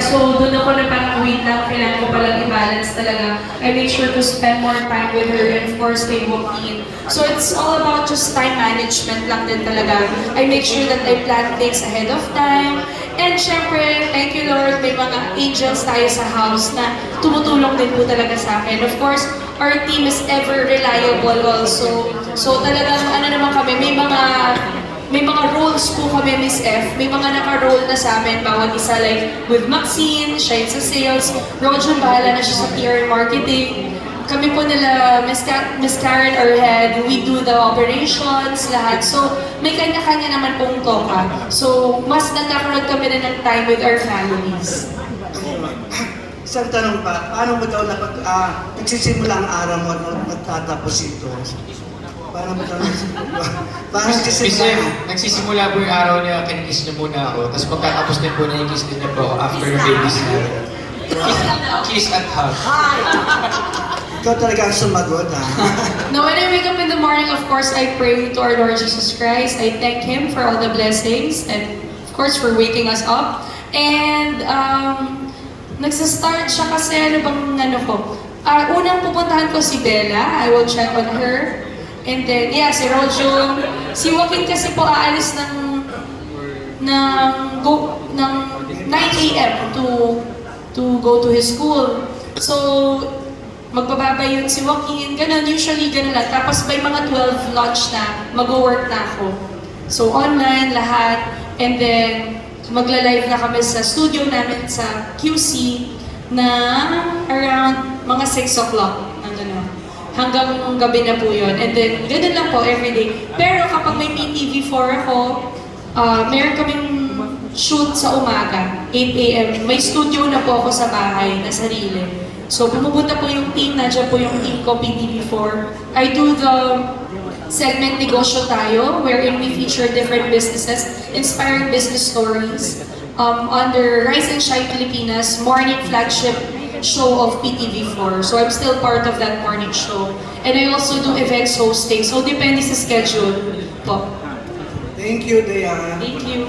So, doon ako na parang wait lang, kailangan ko palang i-balance talaga. I make sure to spend more time with her and of course kay Joaquin. So, it's all about just time management lang din talaga. I make sure that I plan things ahead of time. And syempre, thank you Lord, may mga angels tayo sa house na tumutulong din po talaga sa akin. Of course, our team is ever reliable also. So talagang ano naman kami, may mga roles po kami, Miss F. May mga naka-role na sa amin, bawat isa like with Maxine, siya yung sa sales, Roger bahala na siya sa PR and marketing. Kami po nila, Miss Karen, our head, we do the operations, lahat. So, may kanya-kanya naman pong toka. So, mas nagkakaroon kami na ng time with our families. Isang tanong pa, paano mo daw nagsisimula ang araw mo at magtatapos ito? Paano mo daw nagsisimula? Paano nagsisimula? Nagsisimula po yung araw niya, kinikiss niya muna ako, tapos pagkatapos din po na yung kiss din niya po ako after the babies na. Kiss at hug. Ikaw talaga ang sumagot, ha? Now, when I wake up in the morning, of course, I pray to our Lord Jesus Christ. I thank Him for all the blessings and, of course, for waking us up. And, nagsastart siya kasi, ano bang ano ko? Unang pupuntahan ko si Bella. I will check on her. And then, yeah, si Rojo. Si Joaquin kasi po aalis ng 9 a.m. to go to his school. So, magbababay yun si Joaquin, ganun, usually ganun lang. Tapos by mga 12 lunch na, mag-work na ako. So online, lahat. And then, magla-live na kami sa studio namin sa QC na around mga 6 o'clock. Hanggang gabi na po yun. And then, ganun lang po everyday. Pero kapag may PTV4 ako, meron kaming shoot sa umaga, 8 a.m. May studio na po ako sa bahay na sarili. So, pumupunta po yung team, nandiyan po yung team ko, PTV4. I do the segment Negosyo Tayo, wherein we feature different businesses, inspiring business stories. Under Rise and Shine Pilipinas, morning flagship show of PTV4. So, I'm still part of that morning show. And I also do events hosting. So, depende sa schedule po. Thank you, Dayan. Thank you.